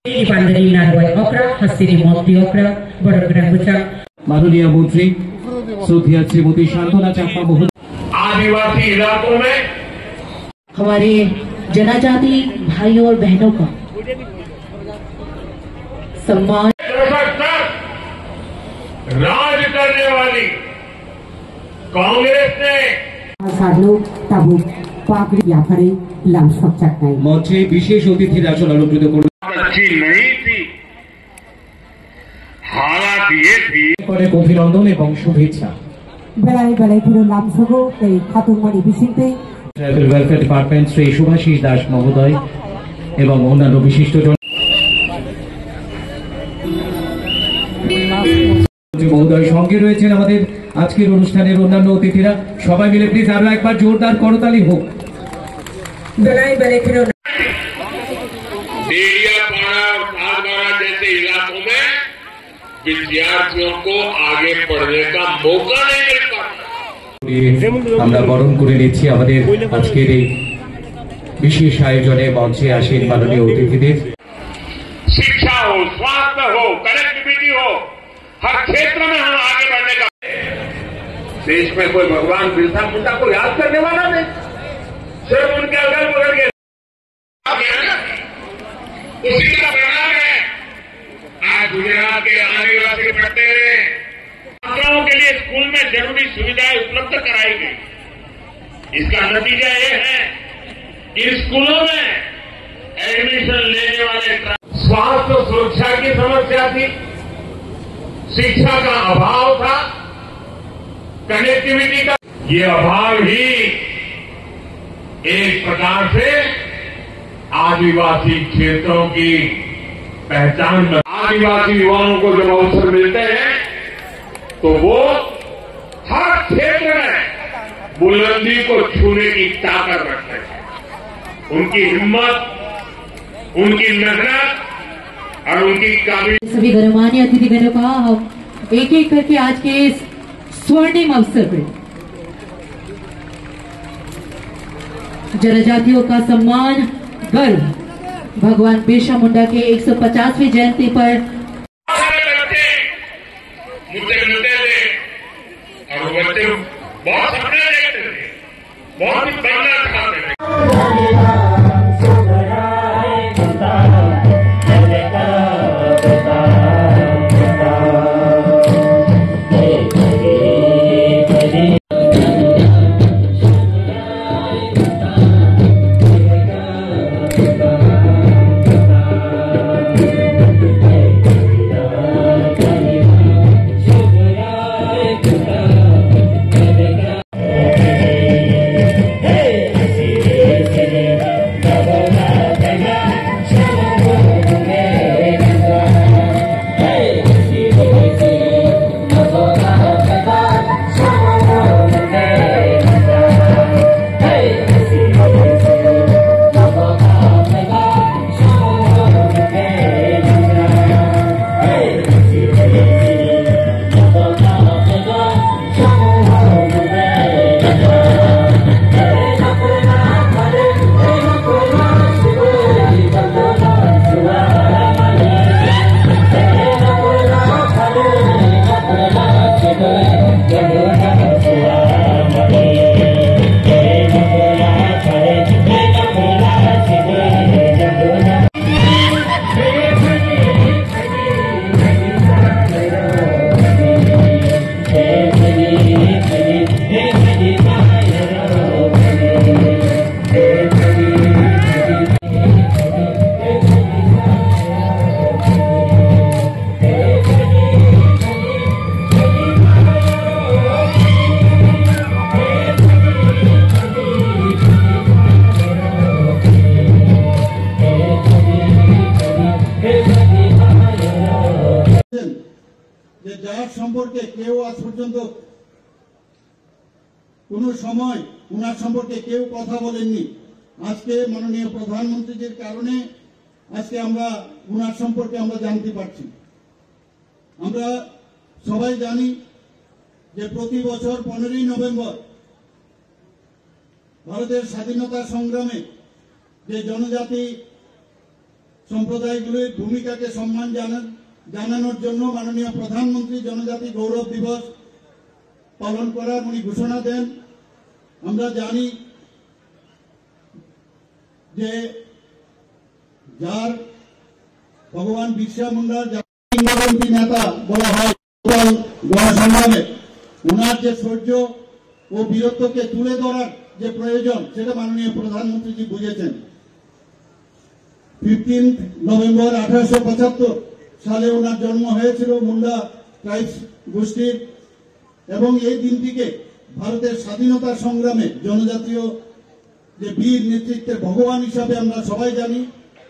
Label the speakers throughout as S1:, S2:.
S1: माननीय मंत्री श्रोतिया श्रीमती शांतना चापा महोदय।
S2: आदिवासी इलाकों में
S3: हमारे जनजाति भाइयों और बहनों का सम्मान
S2: राज करने वाली कांग्रेस ने
S1: मंचे विशेष अतिथि अलंकृत
S2: अच्छी नहीं थी, हालात ये थी।
S1: अभिनंदन एवं शुभेच्छा। Tribal welfare department Shri Subhashish Das महोदय एवं अन्यान्य विशिष्ट महोदय संगे रयेछेन आमादेर आजकेर अनुष्ठानेर अन्यान्य अतिथिरा। सबाई मिले प्लिज आरो एकबार जोरदार करताली होक।
S2: देड़ियापाड़ा और खारबाड़ा जैसे इलाकों में विद्यार्थियों को आगे पढ़ने का मौका नहीं मिल पाता।
S1: আমরা বরণ করে নিচ্ছি আমাদের আজকের এই বিশেষ আয়োজনে মঞ্চে আসেন মাননীয় অতিথিদের।
S2: शिक्षा हो, स्वास्थ्य हो, कनेक्टिविटी हो, हर क्षेत्र में हम आगे बढ़ने का। देश में कोई भगवान बिरसा मुंडा को याद करने वाला नहीं, सिर्फ उनके अगल बगल के उसी का परिणाम है आज गुजरात के आदिवासी पढ़ते रहे। छात्राओं के लिए स्कूल में जरूरी सुविधाएं उपलब्ध कराई गई। इसका नतीजा ये है कि स्कूलों में एडमिशन लेने वाले स्वास्थ्य सुरक्षा की समस्या थी, शिक्षा का अभाव था, कनेक्टिविटी का ये अभाव ही एक प्रकार से आदिवासी क्षेत्रों की पहचान में। आदिवासी युवाओं को जब अवसर मिलते हैं तो वो हर क्षेत्र में बुलंदी को छूने की ताकत रखते हैं। उनकी हिम्मत, उनकी मेहनत और उनकी काबिलियत।
S3: सभी गणमान्य अतिथिगणों का हम एक एक करके आज के इस स्वर्णिम अवसर पर जनजातियों का सम्मान गर्व भगवान बिरसा मुंडा के 150वीं जयंती पर
S2: मुझसे मिलते थे और वो बच्चे बहुत सपने देखते थे, बहुत बनना चाहते थे।
S4: সম্পর্কে কেউ আজ পর্যন্ত কোন সময় উনার সম্পর্কে কেউ কথা বলেননি। আজকে মাননীয় প্রধানমন্ত্রীর কারণে আজকে আমরা উনার সম্পর্কে আমরা জানতে পারছি। আমরা সবাই জানি যে প্রতি বছর 15ই নভেম্বর ভারতের স্বাধীনতা সংগ্রামে যে জনজাতি সম্প্রদায়গুলির ভূমিকাকে সম্মান জানানোর জন্য মাননীয় প্রধানমন্ত্রী জনজাতি গৌরব দিবস পালন করার উনি ঘোষণা দেন। আমরা জানি যে যার ভগবান বিরসা মুন্ডার কিংবদন্তি নেতা বলা হয় গণসংগ্রামে, ওনার যে শৌর্য ও বীরত্বকে তুলে ধরার যে প্রয়োজন সেটা মাননীয় প্রধানমন্ত্রীজি বুঝেছেন। 15 নভেম্বর 1875 সালে ওনার জন্ম হয়েছিল মুন্ডা ট্রাইবস গোষ্ঠীর, এবং এই দিনটিকে ভারতের স্বাধীনতা সংগ্রামে জনজাতীয় যে বীর নেতৃত্বের ভগবান হিসাবে আমরা সবাই জানি,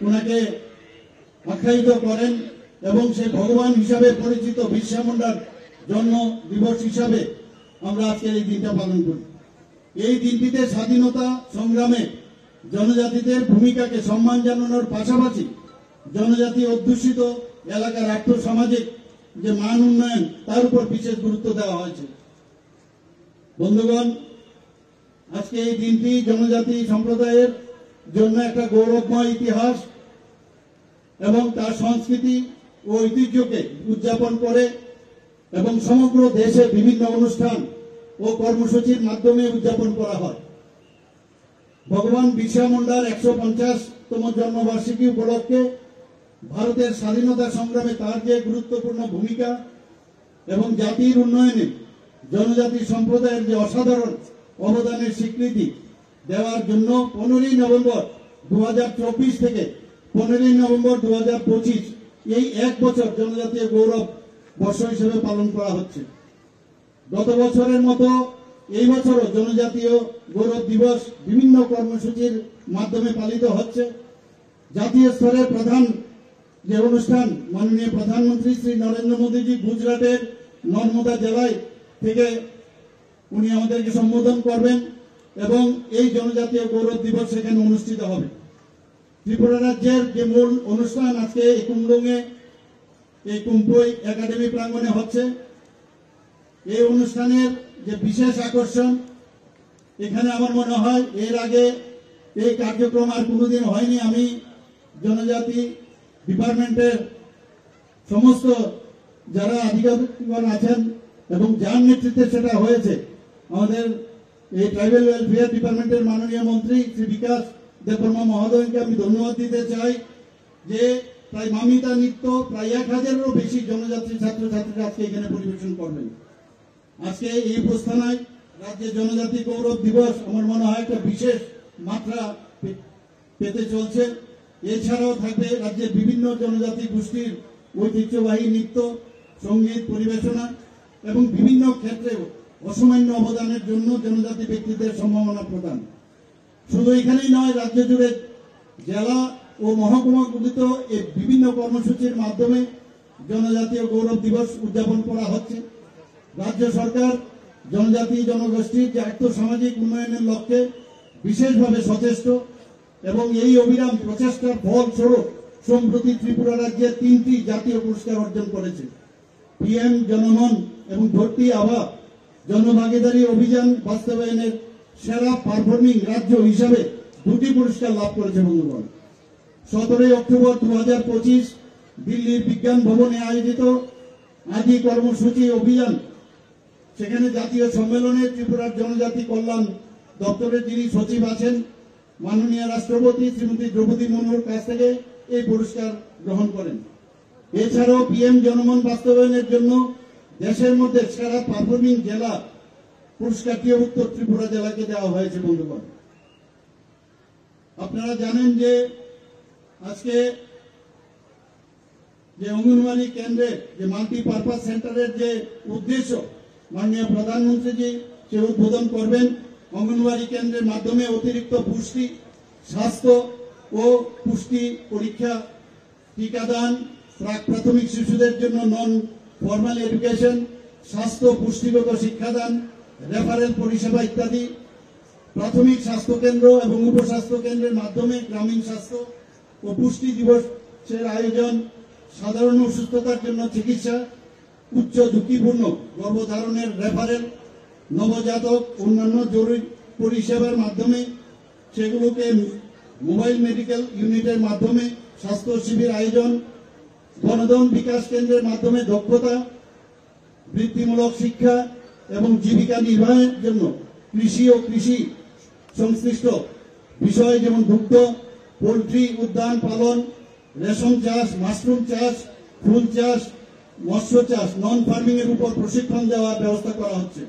S4: ওনাকে আখ্যায়িত করেন এবং সেই ভগবান হিসাবে পরিচিত বিরসা মুন্ডার জন্ম দিবস হিসাবে আমরা আজকের এই দিনটা পালন করি। এই দিনটিতে স্বাধীনতা সংগ্রামে জনজাতিদের ভূমিকাকে সম্মান জানানোর পাশাপাশি জনজাতি অধ্যুষিত এলাকার আর্থসামাজিক যে মান উন্নয়ন তার উপর বিশেষ গুরুত্ব দেওয়া হয়েছে। বন্ধুগণ, আজকে এই দিনটি জনজাতি সম্প্রদায়ের জন্য একটা গৌরবময় ইতিহাস এবং তার সংস্কৃতি ও ঐতিহ্যকে উদযাপন করে এবং সমগ্র দেশে বিভিন্ন অনুষ্ঠান ও কর্মসূচির মাধ্যমে উদযাপন করা হয়। ভগবান বিরসা মুন্ডার 150তম জন্মবার্ষিকী উপলক্ষে ভারতের স্বাধীনতা সংগ্রামে তার যে গুরুত্বপূর্ণ ভূমিকা এবং জাতির উন্নয়নে জনজাতি সম্প্রদায়ের যে অসাধারণ অবদানের স্বীকৃতি দেওয়ার জন্য 15 নভেম্বর 2024 থেকে 15 নভেম্বর 2025 এই এক বছর জনজাতীয় গৌরব বর্ষ হিসেবে পালন করা হচ্ছে। গত বছরের মতো এই বছরও জনজাতীয় গৌরব দিবস বিভিন্ন কর্মসূচির মাধ্যমে পালিত হচ্ছে। জাতীয় স্তরের প্রধান যে অনুষ্ঠান মাননীয় প্রধানমন্ত্রী শ্রী নরেন্দ্র মোদীজি গুজরাটের নর্মদা জেলায় থেকে উনি আমাদেরকে সম্বোধন করবেন এবং এই জনজাতীয় গৌরব দিবস সেখানে অনুষ্ঠিত হবে। ত্রিপুরা রাজ্যের যে মূল অনুষ্ঠান আজকে কুমলুঙে এই কুম্পই একাডেমি প্রাঙ্গণে হচ্ছে। এই অনুষ্ঠানের যে বিশেষ আকর্ষণ, এখানে আমার মনে হয় এর আগে এই কার্যক্রম আর কোনোদিন হয়নি। আমি জনজাতি ডিপার্টমেন্টের সমস্ত যারা আধিকারিকগণ আছেন এবং যার নেতৃত্বে সেটা হয়েছে, আমাদের এই ট্রাইবেল ওয়েলফেয়ার ডিপার্টমেন্টের মাননীয় মন্ত্রী শ্রী বিকাশ দেববর্মা মহোদয়কে আমি ধন্যবাদ দিতে চাই যে প্রায় মামিতা নৃত্য প্রায় 1000-এরও বেশি জনজাতি ছাত্রছাত্রীরা আজকে এখানে পরিবেশন করবেন। আজকে এই প্রস্থানায় রাজ্যের জনজাতি গৌরব দিবস আমার মনে হয় একটা বিশেষ মাত্রা পেতে চলছে। এছাড়াও থাকবে রাজ্যের বিভিন্ন জনজাতি গোষ্ঠীর ঐতিহ্যবাহী নৃত্য, সঙ্গীত পরিবেশনা এবং বিভিন্ন ক্ষেত্রে অসামান্য অবদানের জন্য জনজাতি ব্যক্তিদের সম্মাননা প্রদান। শুধু এখানেই নয়, রাজ্য জুড়ে জেলা ও মহকুমাগুলিত এই বিভিন্ন কর্মসূচির মাধ্যমে জনজাতীয় গৌরব দিবস উদযাপন করা হচ্ছে। রাজ্য সরকার জনজাতি জনগোষ্ঠীর যে আর্থসামাজিক উন্নয়নের লক্ষ্যে বিশেষভাবে সচেষ্ট এবং এই অবিরাম প্রচেষ্টার ফলস্বরূপ সম্প্রতি ত্রিপুরা রাজ্যের 3টি জাতীয় পুরস্কার অর্জন করেছে। PM জনমন এবং ভর্তি আভা জনভাগিদারি অভিযান বাস্তবায়নের সেরা পারফর্মিং রাজ্য হিসাবে 2টি পুরস্কার লাভ করেছে। বন্ধুগণ, 17 অক্টোবর 2025 দিল্লির বিজ্ঞান ভবনে আয়োজিত আদি কর্মসূচি অভিযান, সেখানে জাতীয় সম্মেলনে ত্রিপুরার জনজাতি কল্যাণ দপ্তরের যিনি সচিব আছেন মাননীয় রাষ্ট্রপতি শ্রীমতী দ্রৌপদী মুর্মুর কাছ থেকে এই পুরস্কার গ্রহণ করেন। এছাড়াও PM জনমন বাস্তবায়নের জন্য দেশের মধ্যে সেরা পারফর্মিং জেলা পুরস্কারটিও উত্তর ত্রিপুরা জেলাকে দেওয়া হয়েছে। বন্ধুগণ, আপনারা জানেন যে আজকে যে অঙ্গনওয়াড়ি কেন্দ্রের যে মাল্টিপারপাস সেন্টারের যে উদ্দেশ্য মাননীয় প্রধানমন্ত্রীজি সে উদ্বোধন করবেন। অঙ্গনওয়াড়ি কেন্দ্রের মাধ্যমে অতিরিক্ত পুষ্টি, স্বাস্থ্য ও পুষ্টি পরীক্ষা, টিকাদান, প্রাক প্রাথমিক শিশুদের জন্য নন ফর্মাল এডুকেশন, স্বাস্থ্য পুষ্টিগত শিক্ষাদান, রেফারেল পরিষেবা ইত্যাদি, প্রাথমিক স্বাস্থ্য কেন্দ্র এবং উপস্বাস্থ্য কেন্দ্রের মাধ্যমে গ্রামীণ স্বাস্থ্য ও পুষ্টি দিবসের আয়োজন, সাধারণ অসুস্থতার জন্য চিকিৎসা, উচ্চ ঝুঁকিপূর্ণ গর্ভধারণের রেফারেল, নবজাতক অন্যান্য জরুরি পরিষেবার মাধ্যমে সেগুলোকে মোবাইল মেডিকেল ইউনিটের মাধ্যমে স্বাস্থ্য শিবির আয়োজন, বনধন বিকাশ কেন্দ্রের মাধ্যমে দক্ষতা বৃত্তিমূলক শিক্ষা এবং জীবিকা নির্বাহের জন্য কৃষি ও কৃষি সংশ্লিষ্ট বিষয় যেমন দুগ্ধ, পোল্ট্রি, উদ্যান পালন, রেশম চাষ, মাশরুম চাষ, ফুল চাষ, মৎস্য চাষ, নন ফার্মিং এর উপর প্রশিক্ষণ দেওয়ার ব্যবস্থা করা হচ্ছে।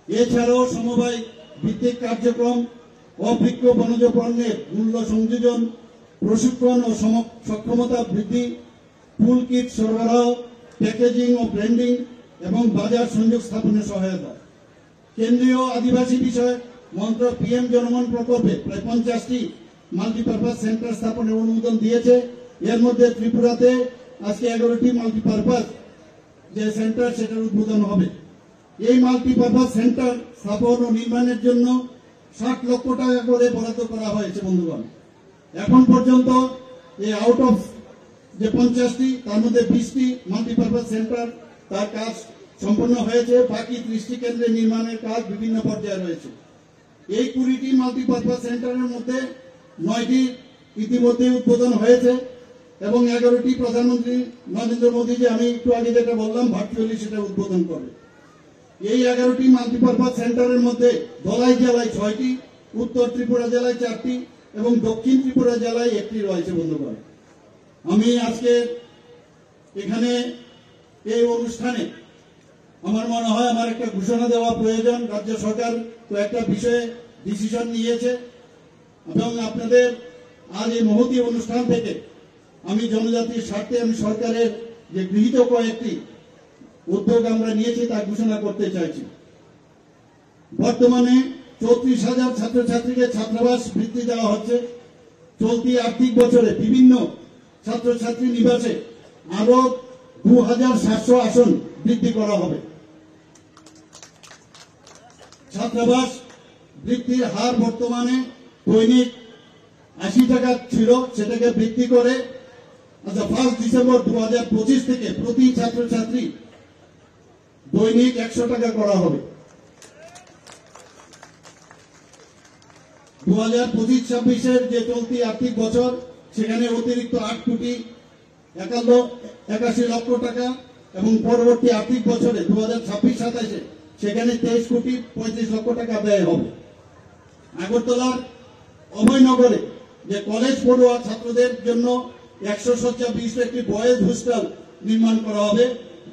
S4: এছাড়াও সমবায় ভিত্তিক কার্যক্রম, অবৃক্ষ বনজ পণ্যের মূল্য সংযোজন, প্রশিক্ষণ ও সক্ষমতা বৃদ্ধি, টুল কিট সরবরাহ, প্যাকেজিং ও ব্র্যান্ডিং এবং বাজার সংযোগ স্থাপনে সহায়তা। কেন্দ্রীয় আদিবাসী বিষয়ক মন্ত্রক পিএম জনমন প্রকল্পে প্রায় 50টি মাল্টিপারপাস সেন্টার স্থাপনের অনুমোদন দিয়েছে। এর মধ্যে ত্রিপুরাতে আজকে 11টি মাল্টিপারপাস যে সেন্টার সেটার উদ্বোধন হবে। এই মাল্টিপারপাস সেন্টার স্থাপন ও নির্মাণের জন্য 60 লক্ষ টাকা করে বরাদ্দ করা হয়েছে। বন্ধুগণ, এখন পর্যন্ত এই আউট অফ যে 50টি তার মধ্যে 20টি মাল্টিপারপাস সেন্টার তার কাজ সম্পন্ন হয়েছে। বাকি 30টি কেন্দ্রের নির্মাণের কাজ বিভিন্ন পর্যায়ে রয়েছে। এই 20টি মাল্টিপারপাস সেন্টারের মধ্যে 9টি ইতিমধ্যে উদ্বোধন হয়েছে এবং 11টি প্রধানমন্ত্রী নরেন্দ্র মোদী, যে আমি একটু আগে যেটা বললাম, ভার্চুয়ালি সেটা উদ্বোধন করবে। এই 11টি মাল্টিপারপাস সেন্টারের মধ্যে ধলাই জেলায় 6টি, উত্তর ত্রিপুরা জেলায় 4টি এবং দক্ষিণ ত্রিপুরা জেলায় 1টি রয়েছে। বন্ধুগণ, আমি আজকে এখানে এই অনুষ্ঠানে আমার মনে হয় আমার একটা ঘোষণা দেওয়া প্রয়োজন। রাজ্য সরকার কয়েকটা বিষয়ে ডিসিশন নিয়েছে এবং আপনাদের আজ এই মহতী অনুষ্ঠান থেকে আমি জনজাতির স্বার্থে আমি সরকারের যে গৃহীত কয়েকটি উদ্যোগ আমরা নিয়েছি তা ঘোষণা করতে চাইছি। বর্তমানে 34,000 ছাত্রছাত্রীকে ছাত্রাবাস বৃত্তি দেওয়া হচ্ছে। চলতি আর্থিক বছরে বিভিন্ন ছাত্রছাত্রী নিবাসে আরো 2,700 আসন বৃদ্ধি করা হবে। ছাত্রাবাস বৃদ্ধির হার বর্তমানে দৈনিক 80 টাকা ছিল, সেটাকে বৃদ্ধি করে 1 ডিসেম্বর 2025 থেকে প্রতি ছাত্রছাত্রী দৈনিক 100 টাকা করা হবে। 2025-26 যে চলতি আর্থিক বছর সেখানে অতিরিক্ত 8 কোটি 81 লক্ষ টাকা এবং পরবর্তী আর্থিক বছরে 2026-27 সেখানে 23 কোটি 35 লক্ষ টাকা ব্যয় হবে। আগরতলার অভয়নগরে যে কলেজ পড়ুয়া ছাত্রদের জন্য 100 শয্যা বিশিষ্ট একটি বয়েজ হোস্টেল নির্মাণ করা হবে,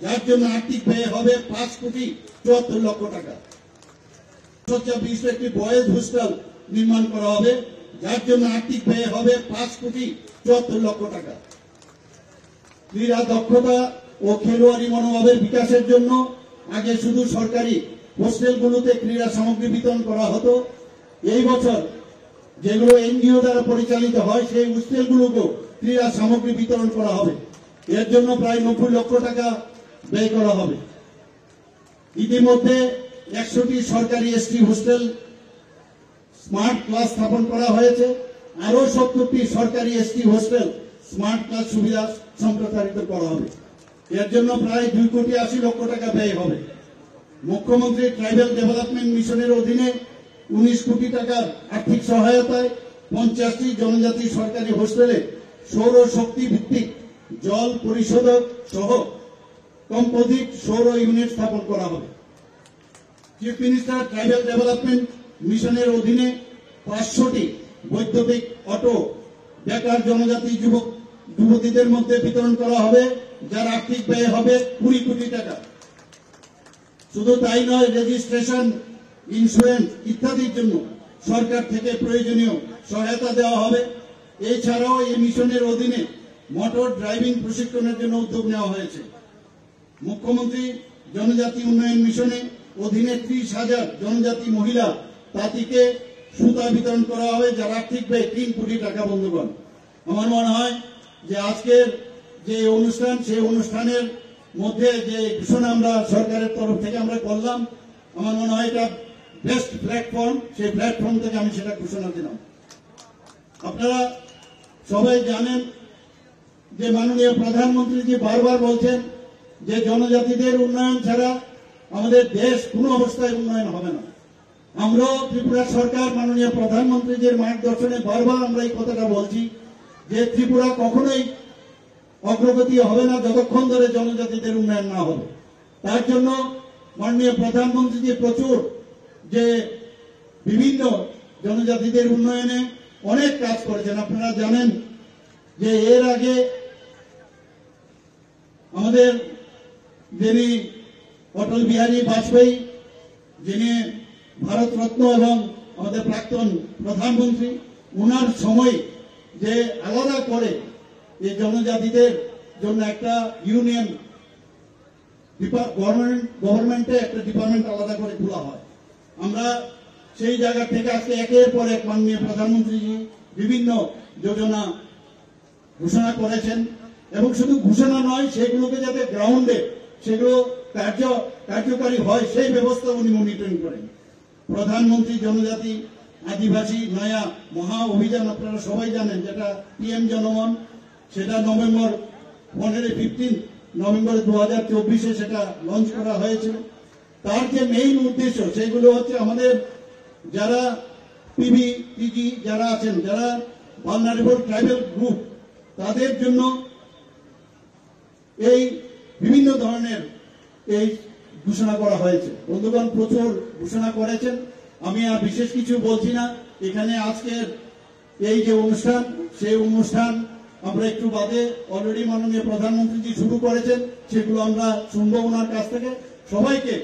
S4: যার জন্য আর্থিক ব্যয় হবে 5 কোটি 74 লক্ষ টাকা। শয্যা বিশিষ্ট একটি বয়েজ হোস্টেল নির্মাণ করা হবে, যার জন্য আর্থিক ব্যয় হবে 5 কোটি 74 লক্ষ টাকা। ক্রীড়া দক্ষতা ও খেলোয়াড়ি মনোভাবের বিকাশের জন্য আগে শুধু সরকারি হোস্টেলগুলোতে ক্রীড়া সামগ্রী বিতরণ করা হতো। এই বছর যেগুলো এনজিও দ্বারা পরিচালিত হয় সেই হোস্টেলগুলোকেও ক্রীড়া সামগ্রী বিতরণ করা হবে। এর জন্য প্রায় 90 লক্ষ টাকা ব্যয় করা হবে। ইতিমধ্যে 100টি সরকারি এসটি হোস্টেল স্মার্ট ক্লাস স্থাপন করা হয়েছে। আরো 70টি সরকারি এসটি হোস্টেল স্মার্ট ক্লাস সুবিধা সম্প্রসারিত করা হবে। এর জন্য প্রায় 2 কোটি 80 লক্ষ টাকা ব্যয় হবে। মুখ্যমন্ত্রী ট্রাইবাল ডেভেলপমেন্ট মিশনের অধীনে 19 কোটি টাকার আর্থিক সহায়তায় 50টি জনজাতি সরকারি হোস্টেলে সৌর শক্তি ভিত্তিক জল পরিশোধক সহ কম্পোজিট সৌর ইউনিট স্থাপন করা হবে। চিফ মিনিস্টার ট্রাইবাল ডেভেলপমেন্ট মিশনের অধীনে 500টি বৈদ্যুতিক অটো বেকার জনজাতি যুবতীদের মধ্যে বিতরণ করা হবে, যার আর্থিক ব্যয় হবে 20 কোটি টাকা। শুধু তাই নয়, রেজিস্ট্রেশন, ইন্স্যুরেন্স ইত্যাদির জন্য সরকার থেকে প্রয়োজনীয় সহায়তা দেওয়া হবে। এছাড়াও এই মিশনের অধীনে মোটর ড্রাইভিং প্রশিক্ষণের জন্য উদ্যোগ নেওয়া হয়েছে। মুখ্যমন্ত্রী জনজাতি উন্নয়ন মিশনে অধীনে 30,000 জনজাতি মহিলা তাঁতিকে সুতা বিতরণ করা হবে, যার আর্থিক ব্যয় 3 কোটি টাকা। বন্ধুগণ, আমার মনে হয় যে আজকের যে অনুষ্ঠান সেই অনুষ্ঠানের মধ্যে যে ঘোষণা আমরা সরকারের তরফ থেকে আমরা করলাম, আমার মনে হয় এটা বেস্ট প্ল্যাটফর্ম। সেই প্ল্যাটফর্ম থেকে আমি সেটা ঘোষণা দিলাম। আপনারা সবাই জানেন যে মাননীয় প্রধানমন্ত্রী জি বারবার বলছেন যে জনজাতিদের উন্নয়ন ছাড়া আমাদের দেশ কোনো অবস্থায় উন্নয়ন হবে না। আমরাও ত্রিপুরা সরকার মাননীয় প্রধানমন্ত্রীজির মার্গদর্শনে বারবার আমরা এই কথাটা বলছি যে ত্রিপুরা কখনোই অগ্রগতি হবে না যতক্ষণ ধরে জনজাতিদের উন্নয়ন না হবে। তার জন্য মাননীয় প্রধানমন্ত্রী যে প্রচুর যে বিভিন্ন জনজাতিদের উন্নয়নে অনেক কাজ করেছেন। আপনারা জানেন যে এর আগে আমাদের যিনি অটল বিহারী বাজপেয়ী, যিনি ভারতরত্ন এবং আমাদের প্রাক্তন প্রধানমন্ত্রী, ওনার সময় যে আলাদা করে এই জনজাতিদের জন্য একটা ইউনিয়ন গভর্নমেন্টে একটা ডিপার্টমেন্ট আলাদা করে খোলা হয়। আমরা সেই জায়গা থেকে আজকে একের পর এক মাননীয় প্রধানমন্ত্রীজি বিভিন্ন যোজনা ঘোষণা করেছেন এবং শুধু ঘোষণা নয়, সেগুলোকে যাতে গ্রাউন্ডে সেগুলো কার্যকারী হয় সেই ব্যবস্থা উনি মনিটরিং করেন। প্রধানমন্ত্রী জনজাতি আদিবাসী নয়া মহা অভিযান আপনারা সবাই জানেন, যেটা পিএম জনমন, সেটা নভেম্বর 15 নভেম্বর 2024 সেটা লঞ্চ করা হয়েছিল। তার যে মেইন উদ্দেশ্য সেগুলো হচ্ছে আমাদের যারা পিজি যারা আছেন, যারা ভালনারেবল ট্রাইবাল গ্রুপ, তাদের জন্য এই বিভিন্ন ধরনের এই ঘোষণা করা হয়েছে। বন্ধুগণ, প্রচুর ঘোষণা করেছেন, আমি আর বিশেষ কিছু বলছি না। এখানে আজকের এই যে অনুষ্ঠান, সেই অনুষ্ঠান আমরা একটু বাদে অলরেডি মাননীয় প্রধানমন্ত্রীজি শুরু করেছেন, সেগুলো আমরা শুনবো ওনার কাছ থেকে। সবাইকে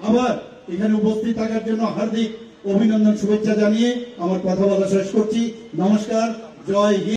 S4: আবার এখানে উপস্থিত থাকার জন্য হার্দিক অভিনন্দন, শুভেচ্ছা জানিয়ে আমার কথা বলা শেষ করছি। নমস্কার, জয় হিন্দ।